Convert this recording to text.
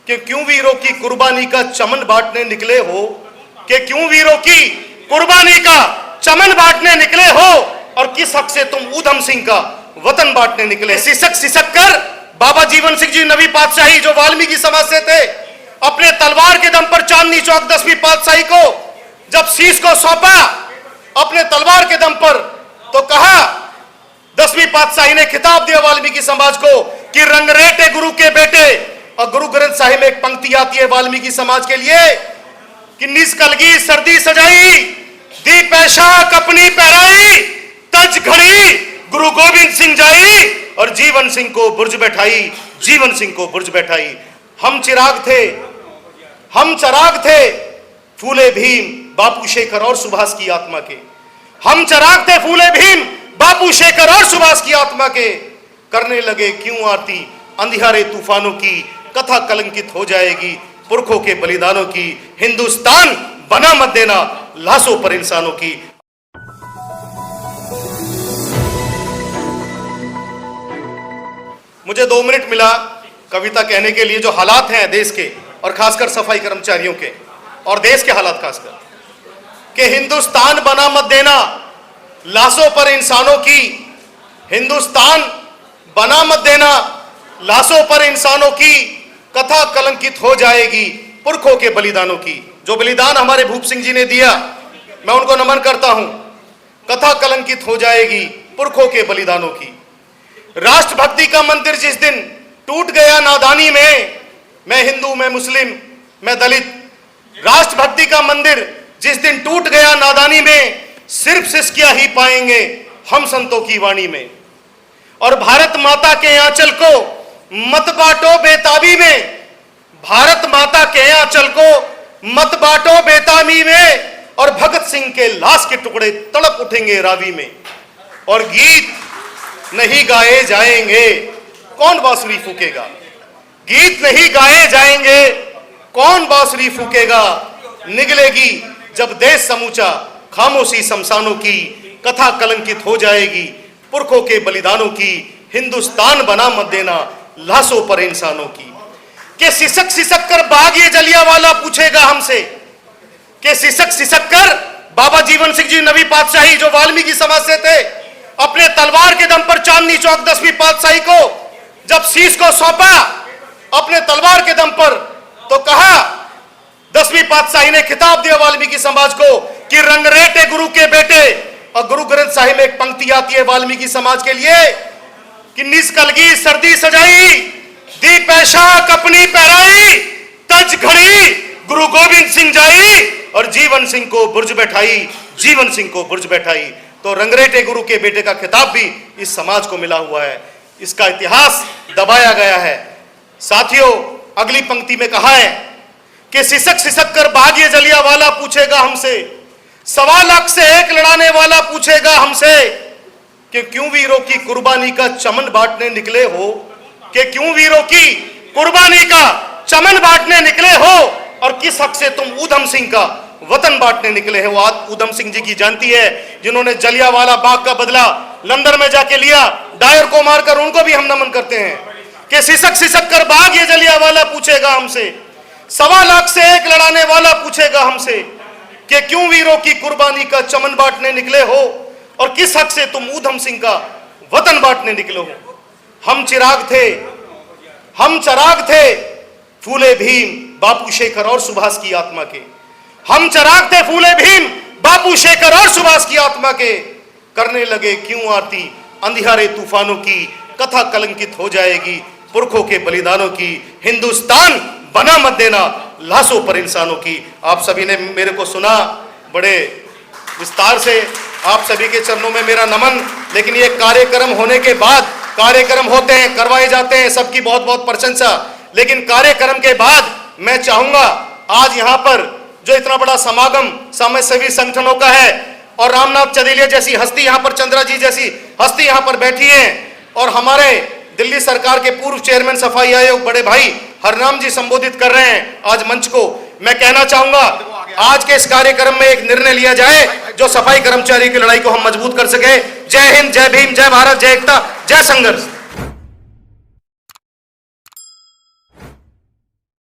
कि क्यों वीरों की कुर्बानी का चमन बांटने निकले हो, कि क्यों वीरों की कुर्बानी का चमन बांटने निकले हो, और किस हक से तुम ऊधम सिंह का वतन बांटने निकले। सिसक सिसक कर बाबा जीवन सिंह जी नवी पातशाही जो वाल्मीकि समाज से थे, अपने तलवार के दम पर चांदनी चौक 10वीं पातशाही को जब शीश को सौंपा अपने तलवार के दम पर, तो कहा 10वीं पातशाही ने खिताब दिया वाल्मीकि समाज को कि रंगरेटे गुरु के बेटे। और गुरु ग्रंथ साहिब में एक पंक्ति आती है वाल्मीकि समाज के लिए कि निज कलगी सर्दी सजाई, दी पैशाक अपनी पहराई, तज घड़ी गुरु गोविंद सिंह जाई, और जीवन सिंह को बुर्ज बैठाई, जीवन सिंह को बुर्ज बैठाई। हम चराग थे फूले भीम बापू शेखर और सुभाष की आत्मा के। हम चराग थे फूले भीम बापू शेखर और सुभाष की आत्मा के। करने लगे क्यों आरती अंधियारे तूफानों की, कथा कलंकित हो जाएगी पुरखों के बलिदानों की। हिंदुस्तान बना मत देना लाशों पर इंसानों की। मुझे 2 मिनट मिला कविता कहने के लिए। जो हालात हैं देश के और खासकर सफाई कर्मचारियों के और देश के हालात खासकर, कि हिंदुस्तान बना मत देना लाशों पर इंसानों की। हिंदुस्तान बना मत देना लाशों पर इंसानों की, कथा कलंकित हो जाएगी पुरखों के बलिदानों की। जो बलिदान हमारे भूप सिंह जी ने दिया, मैं उनको नमन करता हूं। कथा कलंकित हो जाएगी पुरखों के बलिदानों की। राष्ट्रभक्ति का मंदिर जिस दिन टूट गया नादानी में, मैं हिंदू, मैं मुस्लिम, मैं दलित, राष्ट्रभक्ति का मंदिर जिस दिन टूट गया नादानी में, सिर्फ सिसकियां ही पाएंगे हम संतों की वाणी में। और भारत माता के आंचल को मत बांटो बेताबी में, भारत माता के आंचल को मत बांटो बेताबी में, और भगत सिंह के लाश के टुकड़े तड़प उठेंगे रावी में। और गीत नहीं गाए जाएंगे कौन बांसुरी फूकेगा, गीत नहीं गाए जाएंगे कौन बांसुरी फूकेगा। निगलेगी जब देश समूचा खामोशी शमशानों की, कथा कलंकित हो जाएगी पुरखों के बलिदानों की। हिंदुस्तान बना मत देना लाशों पर इंसानों की। के सिसक सिसक कर बाग ये जलियांवाला पूछेगा हमसे, के सिसक सिसक कर बाबा जीवन सिंह जी नवी पातशाही जो वाल्मीकि समाज से थे, अपने तलवार के दम पर चांदनी चौक 10वीं पातशाही को जब शीश को सौंपा अपने तलवार के दम पर, तो कहा 10वीं पातशाही ने खिताब दिया वाल्मीकि समाज को कि रंगरेटे गुरु के बेटे। और गुरु ग्रंथ साहिब में एक पंक्ति आती है वाल्मीकि समाज के लिए कि निज कलगी सर्दी सजाई, दी पैशाक अपनी पहराई, तज घड़ी गुरु गोविंद सिंह जाई, और जीवन सिंह को बुर्ज बैठाई, जीवन सिंह को बुर्ज बैठाई। तो रंगरेटे गुरु के बेटे का खिताब भी इस समाज को मिला हुआ है। इसका इतिहास दबाया गया है। साथियों, अगली पंक्ति में कहा है कि सिसक सिसक कर बाग ये जलियांवाला पूछेगा हमसे, 1.25 लाख से एक लड़ाने वाला पूछेगा हमसे, कि क्यों वीरों की कुर्बानी का चमन बांटने निकले हो, कि क्यों वीरों की कुर्बानी का चमन बांटने निकले हो, और किस हक से तुम ऊधम सिंह का वतन बांटने निकले हो। आज ऊधम सिंह जी की जयंती है, जिन्होंने जलियांवाला बाग का बदला लंदन में जाके लिया, डायर को मारकर, उनको भी हम नमन करते हैं। कि सिसक सिसक कर बाग ये जलियांवाला पूछेगा हमसे, 1.25 लाख से एक लड़ाने वाला पूछेगा हमसे, कि क्यों वीरों की कुर्बानी का चमन बांटने निकले हो, और किस हक से तुम ऊधम सिंह का वतन बांटने निकले हो। हम चराग थे फूले भीम बापू शेखर और सुभाष की आत्मा के। हम चराग थे फूले भीम बापू शेखर और सुभाष की आत्मा के। करने लगे क्यों आरती अंधियारे तूफानों की, कथा कलंकित हो जाएगी पुरखों के बलिदानों की। हिंदुस्तान बना मत देना लाशों पर इंसानों की। आप सभी ने मेरे को सुना बड़े विस्तार से, आप सभी के चरणों में मेरा नमन। लेकिन ये कार्यक्रम होने के बाद, कार्यक्रम होते हैं, करवाए जाते हैं, सबकी बहुत बहुत प्रशंसा, लेकिन कार्यक्रम के बाद मैं चाहूंगा आज यहाँ पर जो इतना बड़ा समागम समाज सेवी संगठनों का है, और रामनाथ चदेलिया जैसी हस्ती यहाँ पर, चंद्रा जी जैसी हस्ती यहाँ पर बैठी हैं, और हमारे दिल्ली सरकार के पूर्व चेयरमैन सफाई आयोग बड़े भाई हरनाम जी संबोधित कर रहे हैं आज मंच को। मैं कहना चाहूंगा आज के इस कार्यक्रम में एक निर्णय लिया जाए जो सफाई कर्मचारी की लड़ाई को हम मजबूत कर सके। जय हिंद, जय भीम, जय भारत, जय एकता, जय संघर्ष।